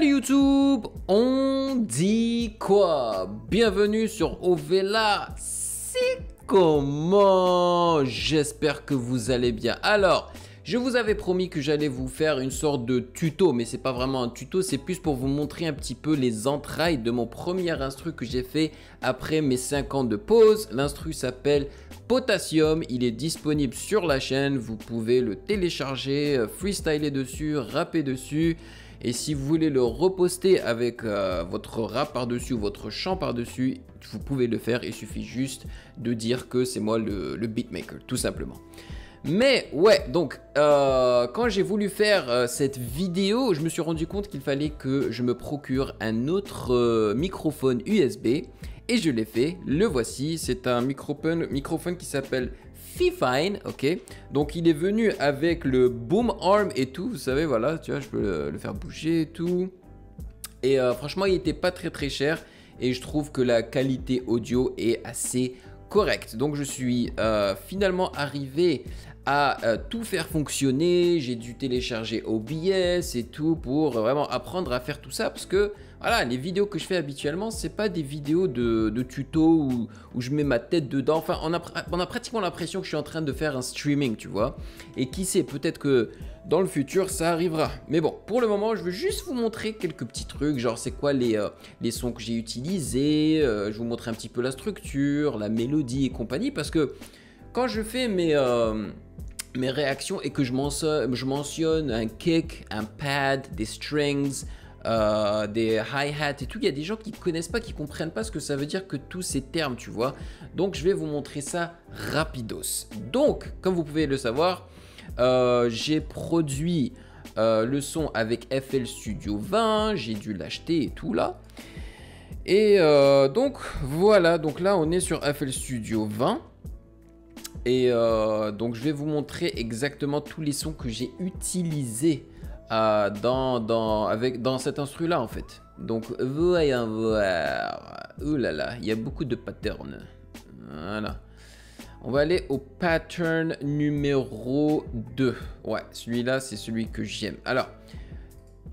Salut YouTube, on dit quoi? Bienvenue sur Ovela, c'est comment? J'espère que vous allez bien. Alors, je vous avais promis que j'allais vous faire une sorte de tuto, mais c'est pas vraiment un tuto, c'est plus pour vous montrer un petit peu les entrailles de mon premier instru que j'ai fait après mes 5 ans de pause. L'instru s'appelle Potassium, il est disponible sur la chaîne, vous pouvez le télécharger, freestyler dessus, rapper dessus. Et si vous voulez le reposter avec votre rap par-dessus ou votre chant par-dessus, vous pouvez le faire. Il suffit juste de dire que c'est moi le beatmaker, tout simplement. Mais ouais, donc quand j'ai voulu faire cette vidéo, je me suis rendu compte qu'il fallait que je me procure un autre microphone USB. Et je l'ai fait, le voici, c'est un microphone qui s'appelle Fifine, ok. Donc il est venu avec le boom arm et tout, vous savez, voilà, tu vois, je peux le faire bouger et tout. Et franchement, il n'était pas très cher et je trouve que la qualité audio est assez correcte. Donc je suis finalement arrivé à tout faire fonctionner. J'ai dû télécharger OBS et tout pour vraiment apprendre à faire tout ça parce que voilà, les vidéos que je fais habituellement, c'est pas des vidéos de tuto où je mets ma tête dedans. Enfin, on a pratiquement l'impression que je suis en train de faire un streaming, tu vois. Et qui sait, peut-être que dans le futur, ça arrivera. Mais bon, pour le moment, je veux juste vous montrer quelques petits trucs. Genre, c'est quoi les sons que j'ai utilisés. Je vais vous montrer un petit peu la structure, la mélodie et compagnie. Parce que quand je fais mes réactions et que je mentionne un kick, un pad, des strings, des hi-hats et tout, il y a des gens qui ne connaissent pas, qui ne comprennent pas ce que ça veut dire que tous ces termes, tu vois. Donc, je vais vous montrer ça rapidos. Donc, comme vous pouvez le savoir, j'ai produit le son avec FL Studio 20, j'ai dû l'acheter et tout là. Et donc, voilà, donc là, on est sur FL Studio 20. Et donc je vais vous montrer exactement tous les sons que j'ai utilisés dans cet instru là en fait. Donc voyons voir. Ouh là là, il y a beaucoup de patterns. Voilà. On va aller au pattern numéro 2. Ouais, celui-là c'est celui que j'aime. Alors,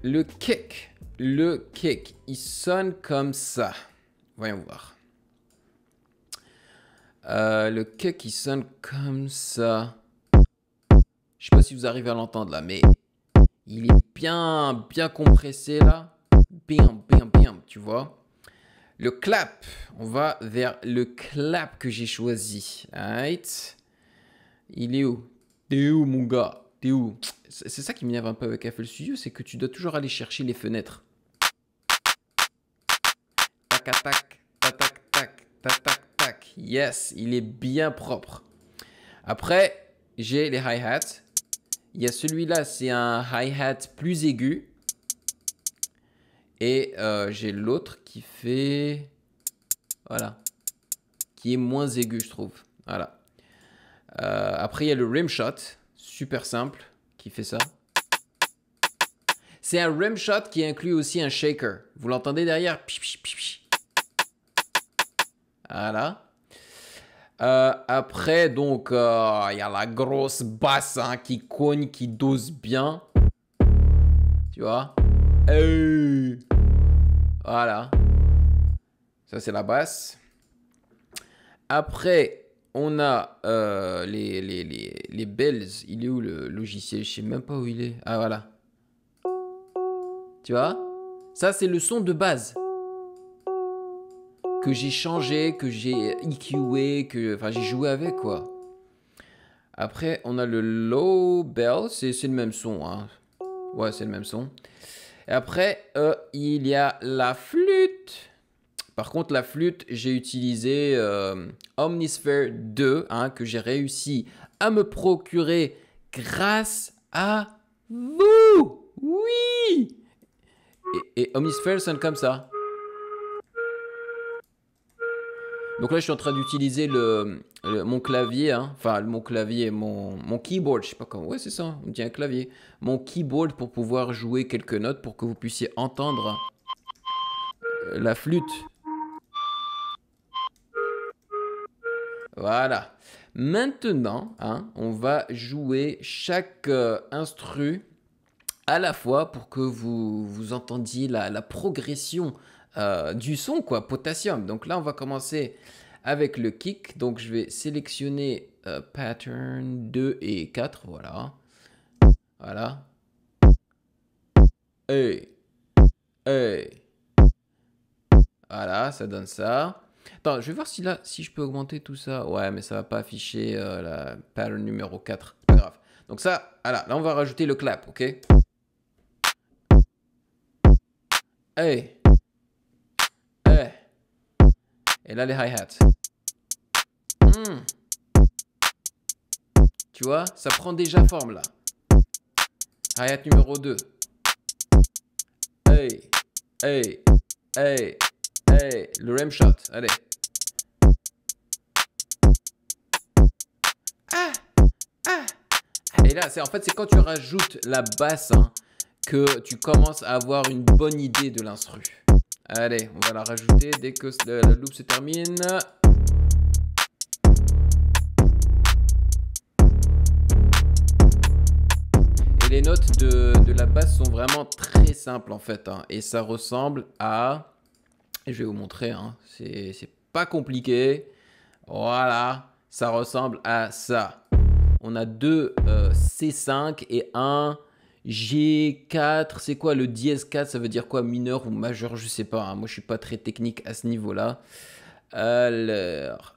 le kick, il sonne comme ça. Voyons voir. Le kick il sonne comme ça. Je sais pas si vous arrivez à l'entendre là, mais il est bien compressé là. Bam, tu vois. Le clap, on va vers le clap que j'ai choisi. Right. Il est où? T'es où mon gars? T'es où? C'est ça qui m'énerve un peu avec FL Studio, c'est que tu dois toujours aller chercher les fenêtres. Tac, tac, tac, tac, tac, tac, tac. Yes, il est bien propre. Après, j'ai les hi-hats. Il y a celui-là, c'est un hi-hat plus aigu. Et j'ai l'autre qui fait... Voilà. Qui est moins aigu, je trouve. Voilà. Après, il y a le rim shot. Super simple. Qui fait ça. C'est un rim shot qui inclut aussi un shaker. Vous l'entendez derrière? Voilà. Après, donc, il y a la grosse basse hein, qui cogne, qui dose bien. Tu vois? Hey. Voilà. Ça, c'est la basse. Après, on a les bells. Il est où le logiciel? Je sais même pas où il est. Ah, voilà. Tu vois? Ça, c'est le son de base. Que j'ai changé, que j'ai EQé, enfin j'ai joué avec quoi. Après on a le low bell, c'est le même son hein. Ouais c'est le même son. Et après il y a la flûte. Par contre la flûte j'ai utilisé Omnisphere 2 hein, que j'ai réussi à me procurer grâce à vous. Oui. Et Omnisphere sonne comme ça. Donc là, je suis en train d'utiliser mon clavier, hein. Enfin mon clavier, mon keyboard, je sais pas comment. Ouais, c'est ça, on dit un clavier. Mon keyboard pour pouvoir jouer quelques notes pour que vous puissiez entendre la flûte. Voilà. Maintenant, hein, on va jouer chaque instru à la fois pour que vous entendiez la progression du son, quoi, potassium. Donc là, on va commencer avec le kick. Donc je vais sélectionner pattern 2 et 4, voilà. Voilà. Hey, hey. Voilà, ça donne ça. Attends, je vais voir si là, si je peux augmenter tout ça. Ouais, mais ça va pas afficher la pattern numéro 4. C'est pas grave. Donc ça, voilà, là on va rajouter le clap, ok? Hey, hey. Et là les hi-hats. Tu vois, ça prend déjà forme là. Hi-hat numéro 2. Hey, hey, hey, hey. Le ram shot, allez. Ah, ah. Et là, en fait, c'est quand tu rajoutes la basse hein, que tu commences à avoir une bonne idée de l'instru. Allez, on va la rajouter dès que la loop se termine. Et les notes de la basse sont vraiment très simples en fait. Hein, et ça ressemble à... Et je vais vous montrer, hein, c'est pas compliqué. Voilà, ça ressemble à ça. On a deux C5 et un G4. C'est quoi le dièse 4? Ça veut dire quoi? Mineur ou majeur? Je sais pas. Hein. Moi, je suis pas très technique à ce niveau-là. Alors,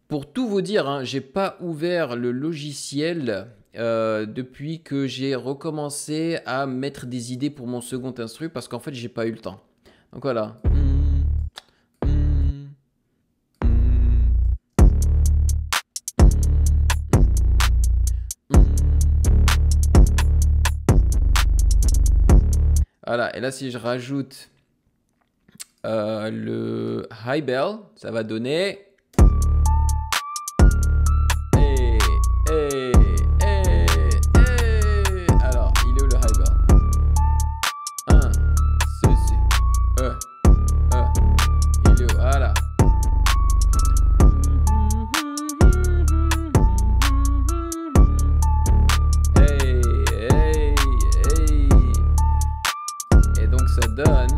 pour tout vous dire, hein, j'ai pas ouvert le logiciel depuis que j'ai recommencé à mettre des idées pour mon second instru parce qu'en fait, j'ai pas eu le temps. Donc voilà. Voilà, et là si je rajoute le high bell, ça va donner... Hey, hey, hey, hey. Alors, il est où le high bell? 1, ceci, il est où? Voilà. Hey, hey, hey. Et donc ça donne,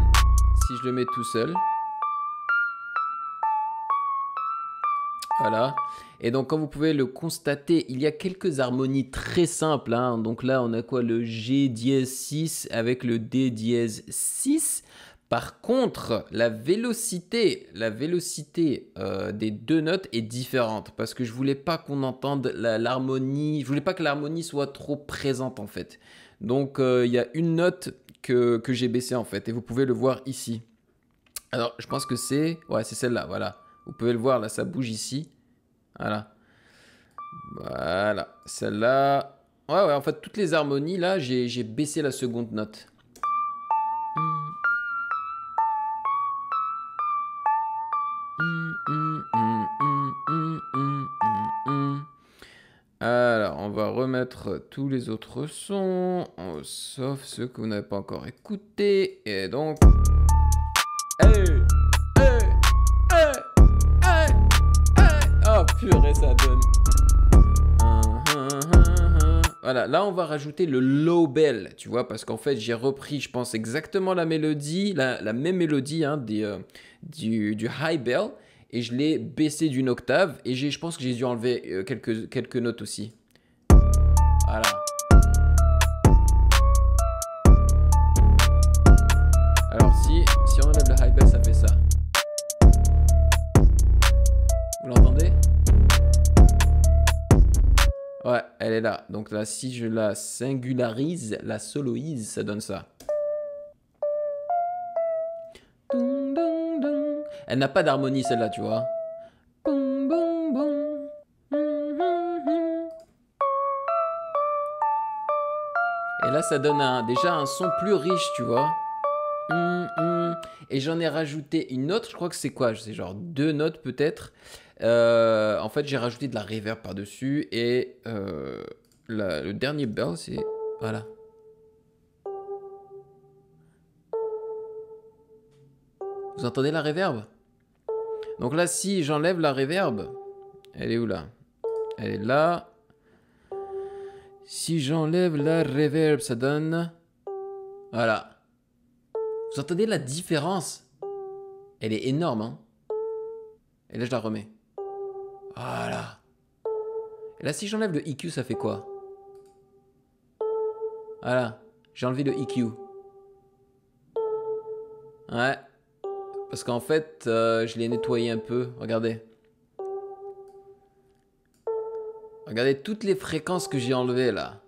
si je le mets tout seul, voilà. Et donc comme vous pouvez le constater, il y a quelques harmonies très simples. Hein. Donc là, on a quoi? Le G dièse 6 avec le D dièse 6. Par contre, la vélocité des deux notes est différente parce que je voulais pas qu'on entende l'harmonie. Je voulais pas que l'harmonie soit trop présente en fait. Donc il y a une note que j'ai baissée en fait et vous pouvez le voir ici. Alors je pense que c'est celle-là. Voilà, vous pouvez le voir là, ça bouge ici. Voilà, celle-là. Ouais, en fait, toutes les harmonies, là, j'ai baissé la seconde note. Alors, on va remettre tous les autres sons, sauf ceux que vous n'avez pas encore écoutés. Et donc... Oh, purée, ça donne... Voilà, là on va rajouter le low bell, tu vois, parce qu'en fait j'ai repris, je pense, exactement la mélodie, la même mélodie hein, du high bell, et je l'ai baissé d'une octave, et je pense que j'ai dû enlever quelques notes aussi. Voilà. Alors si on enlève le high bell, ça fait ça. Vous l'entendez ? Ouais, elle est là. Donc là, si je la singularise, la soloise, ça donne ça. Elle n'a pas d'harmonie, celle-là, tu vois. Et là, ça donne déjà un son plus riche, tu vois. Et j'en ai rajouté une autre, je crois que c'est quoi? C'est genre 2 notes peut-être. En fait, j'ai rajouté de la reverb par-dessus et le dernier bell, c'est... Voilà. Vous entendez la reverb? Donc là, si j'enlève la reverb, elle est où là? Elle est là. Si j'enlève la reverb, ça donne... Voilà. Vous entendez la différence? Elle est énorme, hein. Et là, je la remets. Voilà. Et là, si j'enlève le EQ, ça fait quoi? Voilà. J'ai enlevé le EQ. Ouais. Parce qu'en fait, je l'ai nettoyé un peu. Regardez. Regardez toutes les fréquences que j'ai enlevées, là.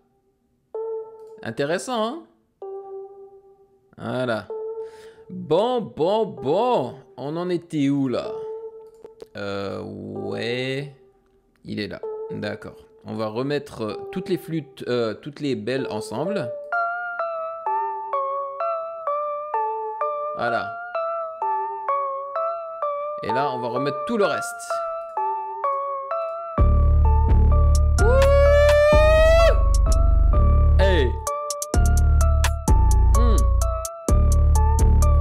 Intéressant, hein? Voilà. Bon. On en était où, là? Ouais. Il est là. D'accord. On va remettre toutes les flûtes, toutes les belles ensemble. Voilà. Et là, on va remettre tout le reste. Hey.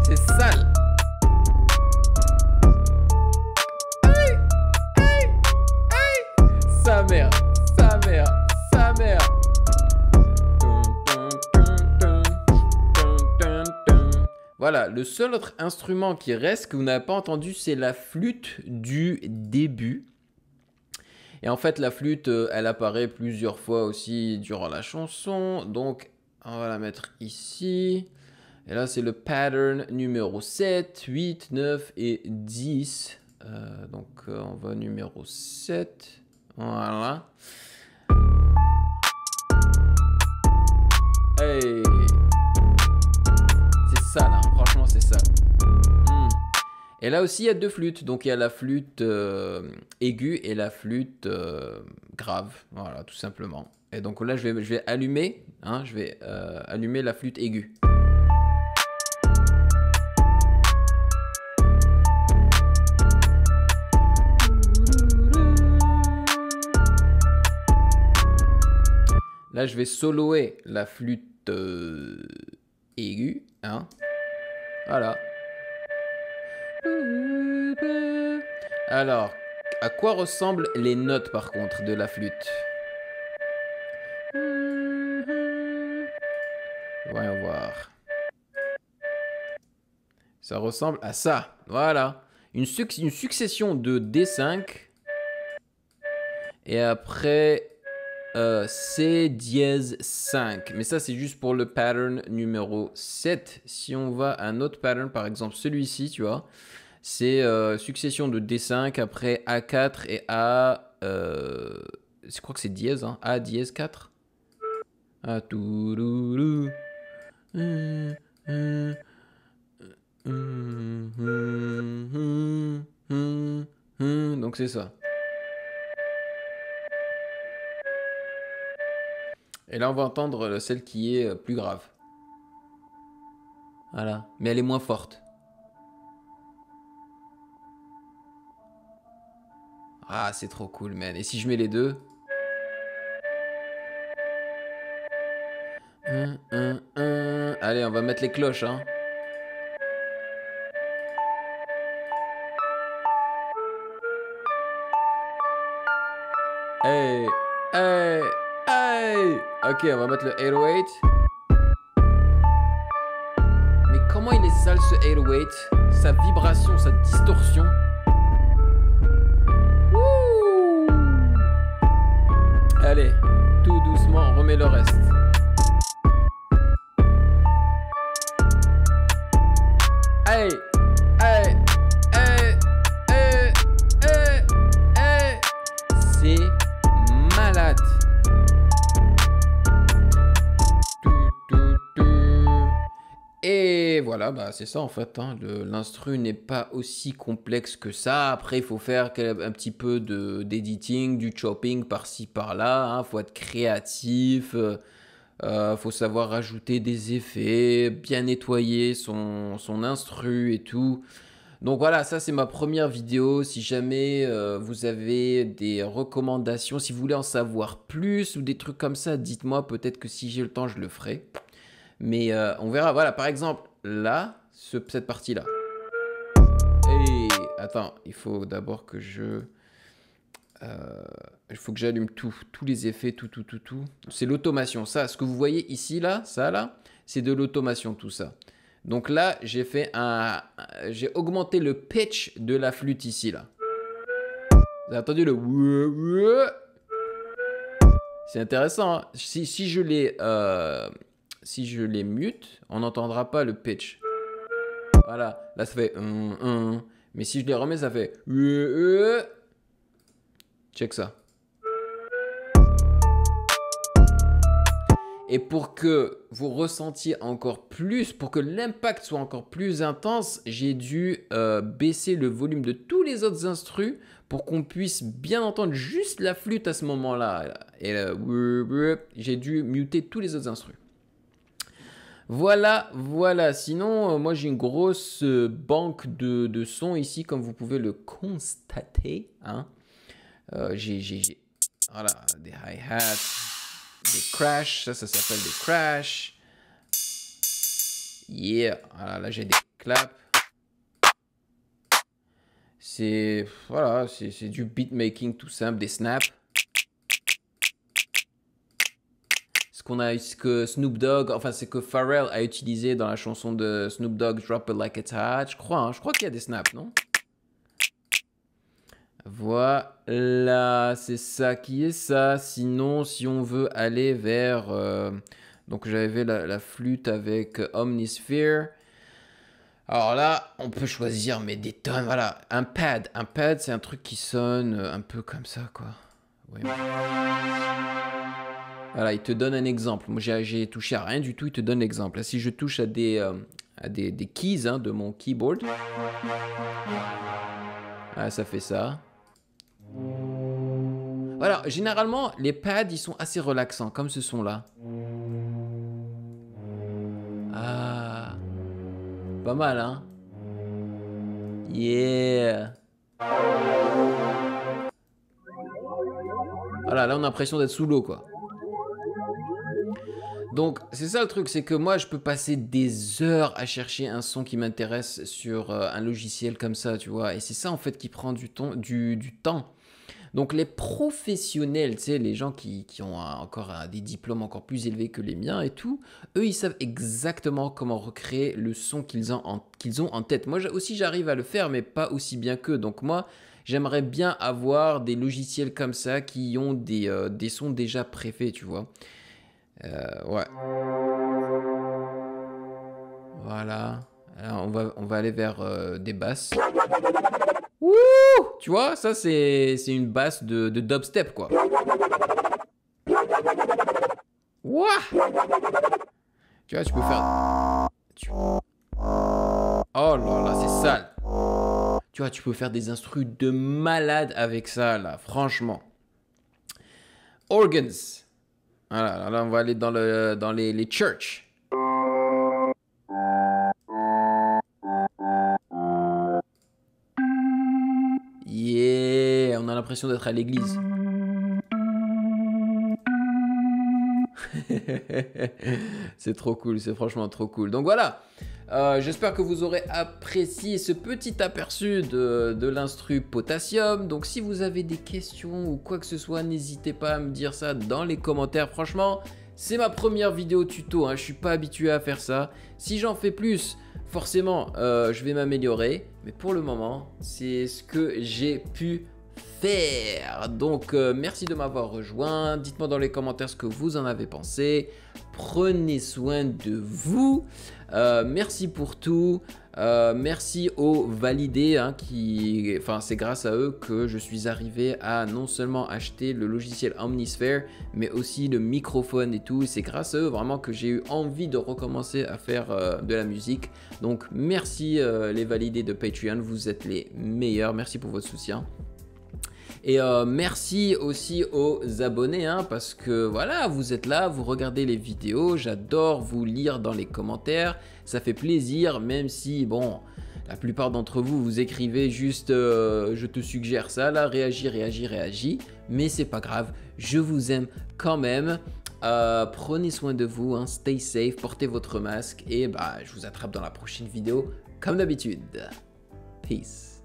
C'est sale. Sa mère. Voilà, le seul autre instrument qui reste que vous n'avez pas entendu, c'est la flûte du début. Et en fait, la flûte, elle apparaît plusieurs fois aussi durant la chanson. Donc, on va la mettre ici. Et là, c'est le pattern numéro 7, 8, 9 et 10. Donc, on va numéro 7. Voilà. Hey. C'est ça, là. Franchement, c'est ça. Et là aussi, il y a deux flûtes. Donc, il y a la flûte aiguë et la flûte grave. Voilà, tout simplement. Et donc là, je vais allumer. Hein, je vais allumer la flûte aiguë. Là, je vais soloer la flûte aiguë. Hein. Voilà. Alors, à quoi ressemblent les notes par contre de la flûte? Voyons voir. Ça ressemble à ça. Voilà. Une succession de D5. Et après C dièse 5. Mais ça, c'est juste pour le pattern numéro 7. Si on va à un autre pattern, par exemple celui-ci, tu vois. C'est succession de D5, après A4 et A... je crois que c'est dièse, hein. A dièse 4. A touloulou. Donc c'est ça. Et là, on va entendre celle qui est plus grave. Voilà. Mais elle est moins forte. Ah, c'est trop cool, man. Et si je mets les deux? Allez, on va mettre les cloches, hein. Hey, hey, hey. Ok, on va mettre le 808. Mais comment il est sale ce 808? Sa vibration, sa distorsion. Wouh. Allez, tout doucement, on remet le reste. Hey, hey, hey, hey, hey, hey. C'est malade. Et voilà, bah c'est ça en fait, hein. L'instru n'est pas aussi complexe que ça. Après, il faut faire un petit peu d'editing, du chopping par-ci par-là, hein. Faut être créatif, faut savoir rajouter des effets, bien nettoyer son instru et tout. Donc voilà, ça c'est ma première vidéo. Si jamais vous avez des recommandations, si vous voulez en savoir plus ou des trucs comme ça, dites-moi. Peut-être que si j'ai le temps, je le ferai. Mais on verra. Voilà, par exemple, là, cette partie-là. Et attends, il faut d'abord que je Il faut que j'allume tous les effets, tout. C'est l'automation. Ça, ce que vous voyez ici, là, ça, là, c'est de l'automation, tout ça. Donc là, j'ai augmenté le pitch de la flûte ici, là. Vous avez entendu le... C'est intéressant, hein. Si je les mute, on n'entendra pas le pitch. Voilà, là, ça fait... Mais si je les remets, ça fait... Check ça. Et pour que vous ressentiez encore plus, pour que l'impact soit encore plus intense, j'ai dû baisser le volume de tous les autres instrus pour qu'on puisse bien entendre juste la flûte à ce moment-là. Et j'ai dû muter tous les autres instrus. Voilà. Sinon, moi j'ai une grosse banque de sons ici, comme vous pouvez le constater. Hein. Voilà, des hi-hats. Des crashs, ça s'appelle des crashs. Yeah, voilà, là j'ai des claps. C'est du beatmaking tout simple, des snaps. Ce que Snoop Dogg, enfin c'est que Pharrell a utilisé dans la chanson de Snoop Dogg, Drop It Like It's Hot, je crois qu'il y a des snaps, non? Voilà, c'est ça qui est ça. Sinon, si on veut aller vers... donc j'avais la flûte avec Omnisphere. Alors là, on peut choisir mais des tonnes. Voilà, un pad. Un pad, c'est un truc qui sonne un peu comme ça, quoi. Oui. Voilà, il te donne un exemple. Moi, j'ai touché à rien du tout, il te donne l'exemple. Si je touche à des keys hein, de mon keyboard, ah, ça fait ça. Voilà, généralement, les pads, ils sont assez relaxants, comme ce son-là. Ah, pas mal, hein? Yeah. Voilà, là, on a l'impression d'être sous l'eau, quoi. Donc, c'est ça le truc, c'est que moi, je peux passer des heures à chercher un son qui m'intéresse sur un logiciel comme ça, tu vois. Et c'est ça, en fait, qui prend du temps. Donc, les professionnels, tu sais, les gens qui ont encore des diplômes encore plus élevés que les miens et tout, eux, ils savent exactement comment recréer le son qu'ils ont en tête. Moi aussi, j'arrive à le faire, mais pas aussi bien qu'eux. Donc, moi, j'aimerais bien avoir des logiciels comme ça qui ont des sons déjà préfaits, tu vois. Ouais. Voilà. Alors, on va aller vers des basses. Wouh! Tu vois, ça c'est une basse de dubstep, quoi. Wouah! Tu vois, tu peux faire... Oh là là, c'est sale. Tu vois, tu peux faire des instrus de malade avec ça, là, franchement. Organs. Voilà, là on va aller dans les church. Yeah, on a l'impression d'être à l'église. C'est trop cool, c'est franchement trop cool. Donc voilà, j'espère que vous aurez apprécié ce petit aperçu de l'instru Potassium. Donc si vous avez des questions ou quoi que ce soit, n'hésitez pas à me dire ça dans les commentaires. Franchement, c'est ma première vidéo tuto, hein. Je suis pas habitué à faire ça. Si j'en fais plus, forcément, je vais m'améliorer. Mais pour le moment, c'est ce que j'ai pu faire. Donc merci de m'avoir rejoint. Dites-moi dans les commentaires ce que vous en avez pensé. Prenez soin de vous. Merci pour tout. Merci aux validés, hein, c'est grâce à eux que je suis arrivé à non seulement acheter le logiciel Omnisphere, mais aussi le microphone et tout. C'est grâce à eux vraiment que j'ai eu envie de recommencer à faire de la musique. Donc merci les validés de Patreon, vous êtes les meilleurs. Merci pour votre soutien. Et merci aussi aux abonnés, hein, parce que voilà, vous êtes là, vous regardez les vidéos, j'adore vous lire dans les commentaires, ça fait plaisir, même si, bon, la plupart d'entre vous, vous écrivez juste je te suggère ça, là, réagis, mais c'est pas grave, je vous aime quand même. Prenez soin de vous, hein, stay safe, portez votre masque, et bah, je vous attrape dans la prochaine vidéo, comme d'habitude. Peace.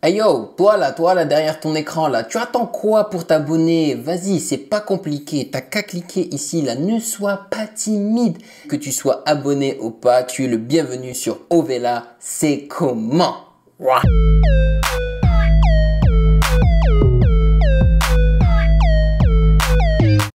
Hey yo, toi là derrière ton écran là, tu attends quoi pour t'abonner? Vas-y, c'est pas compliqué, t'as qu'à cliquer ici là, ne sois pas timide. Que tu sois abonné ou pas, tu es le bienvenu sur Ovela, c'est comment? Ouah.